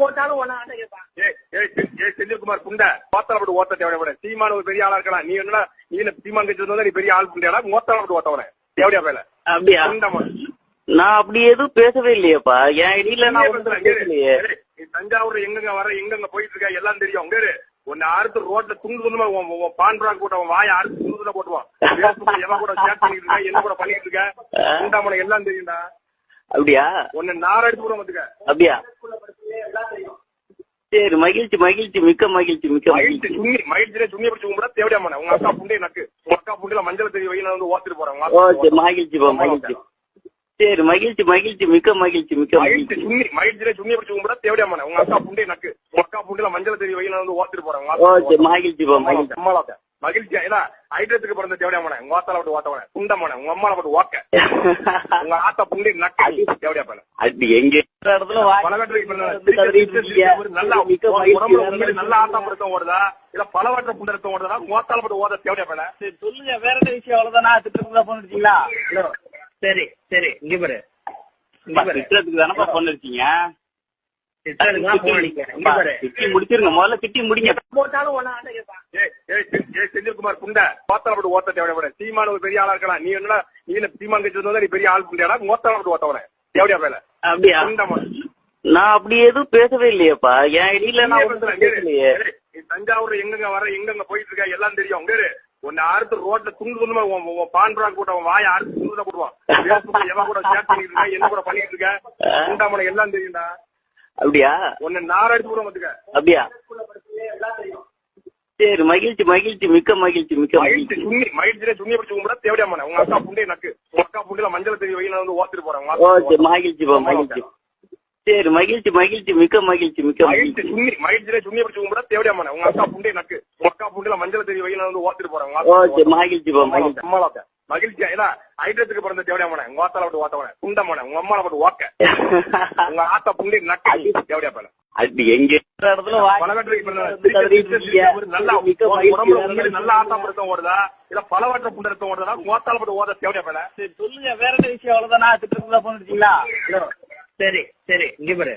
போட்டாலும் ஒன்னா கேட்பான். செந்தில்குமார் புண்டை ஓத்தலப்பட்டு ஓத்த தேவையா? சீமான ஒரு பெரிய ஆளா இருக்கலாம். நீ என்ன சீமான் கட்சி நீ பெரிய ஆள் புண்டியாடா? ஓத்தலப்பட்டு ஓத்தவன தேவையா பேல? அப்படியா? நான் அப்படி எதுவும் பேசவே இல்லையப்பா. என் இடையில நான் பேசலையே. தஞ்சாவூர்ல எங்கெங்க வர எங்கெங்க போயிட்டு இருக்க எல்லாம் தெரியும். அங்க உன்னை அறுத்து ரோட்ல துண்டு துண்டுமா பான்புறாக்கு போட்டு வாய அறுத்து துண்டு துண்டா போட்டுவான். எவன் கூட சேட் பண்ணிட்டு இருக்க, என்ன கூட பண்ணிட்டு இருக்க, உண்டாமனை எல்லாம் தெரியும்டா. அப்படியா? உன்னை நார் அடிச்சு கூட வந்துக்க. அப்படியா? சரி, மகிழ்ச்சி மகிழ்ச்சி, மிக்க மகிழ்ச்சி, மிக்க மகிழ்ச்சி. மகிழ்ச்சியில சுண்ணிய பிடிச்சு கும்பிட தேவையாம உங்க அக்கா புண்டே நக்கு. உங்க அக்கா புண்டில மஞ்சள் தெரிய வை, நான் வந்து ஓத்திட்டு போறேன். ஓகே, மகிழ்ச்சிப்பா, மகிழ்ச்சி. சரி, மகிழ்ச்சி மகிழ்ச்சி, மிக்க மகிழ்ச்சி, மிக்க மகிழ்ச்சி. மகிழ்ச்சியில சுண்ணிய பிடிச்சு கும்பிட தேவையாம உங்க அக்கா புண்டே நக்கு. உங்க அக்கா புண்டில மஞ்சள் தெரிய வை, நான் வந்து ஓத்திட்டு போறேன். ஓகே, மகிழ்ச்சிப்பா, மகிழ்ச்சி. அம்மாலாத்த மகிழ்ச்சி. ஏன்னா ஐட்டத்துக்கு பிறந்த தேவையாம உங்க ஆத்தால விட்டு ஓத்தவன குண்டமான உங்க அம்மால போட்டு ஓக்க உங்க ஆத்தா புண்டி நக்கு தேவையா பண்ண. அது எங்க இடத்துல நல்ல ஆத்தா படுத்தம் ஓடுதா இல்ல பலவற்ற புண்டரத்தம் ஓடுதா? ஓத்தால போட்டு ஓத தேவையா பண்ண. சொல்லுங்க, வேற என்ன விஷயம்? அவ்வளவுதானா? திட்டத்துக்கு தான் பண்ணிருக்கீங்களா? சரி சரி, இங்க பாரு, திட்டத்துக்கு தானப்பா பண்ணிருக்கீங்க. முடிச்சிருங்க, முதல்ல திட்டி முடிங்க. போட்டாலும் ஒன்னா கேட்பான். செந்தில்குமார் புண்டை ஓத்தலப்பட்டு ஓத்த தேவையா? சீமான ஒரு பெரிய ஆளா இருக்கலாம். நீ என்ன சீமான் கட்சி நீ பெரிய ஆள் புண்டியாடா? ஓத்தலப்பட்டு ஓத்தவன தேவையா பேல? அப்படியா? நான் அப்படி எதுவும் பேசவே இல்லையப்பா. என் இடையில நான் பேசலையே. தஞ்சாவூர்ல எங்கெங்க வர எங்கெங்க போயிட்டு இருக்க எல்லாம் தெரியும். அங்க உன்னை அறுத்து ரோட்ல துண்டு துண்டுமா பான்புறாக்கு போட்டு வாய அறுத்து துண்டு தான் போட்டுவான். எவன் கூட சேட் பண்ணிட்டு இருக்க, என்ன கூட பண்ணிட்டு இருக்க, உண்டாமனை எல்லாம் தெரியும்டா. அப்படியா? உன்னை நார் அடிச்சு கூட வந்துக்க. அப்படியா? சரி, மகிழ்ச்சி மகிழ்ச்சி, மிக்க மகிழ்ச்சி, மிக்க மகிழ்ச்சி. மகிழ்ச்சியில சுண்ணிய பிடிச்சு கும்பிட தேவையாம உங்க அக்கா புண்டே நக்கு. உங்க அக்கா புண்டில மஞ்சள் தெரிய வை, நான் வந்து ஓத்திட்டு போறேன். ஓகே, மகிழ்ச்சிப்பா, மகிழ்ச்சி. சரி, மகிழ்ச்சி மகிழ்ச்சி, மிக்க மகிழ்ச்சி, மிக்க மகிழ்ச்சி. மகிழ்ச்சியில சுண்ணிய பிடிச்சு கும்பிட தேவையாம உங்க அக்கா புண்டே நக்கு. உங்க அக்கா புண்டில மஞ்சள் தெரிய வை, நான் வந்து ஓத்திட்டு போறேன். ஓகே, மகிழ்ச்சிப்பா, மகிழ்ச்சி. அம்மாலாத்த மகிழ்ச்சி. ஏன்னா ஐட்டத்துக்கு பிறந்த தேவையாம உங்க ஆத்தால விட்டு ஓத்தவன குண்டமான உங்க அம்மால போட்டு ஓக்க உங்க ஆத்தா புண்டி நக்கு தேவையா பேல? அது எங்க இடத்துல நல்ல ஆத்தா படுத்தம் ஓடுதா இல்ல பலவற்ற புண்டரத்தம் ஓடுதா? ஓத்தால போட்டு ஓத தேவையா பேல? சொல்லுங்க, வேற என்ன விஷயம்? அவ்வளவுதானா? திட்டத்துக்கு தான் பண்ணிருக்கீங்களா? சரி சரி, இங்க பாரு,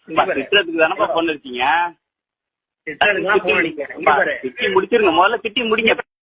திட்டத்துக்கு தானப்பா பண்ணிருக்கீங்க. முடிச்சிருங்க, முதல்ல திட்டி முடிங்க.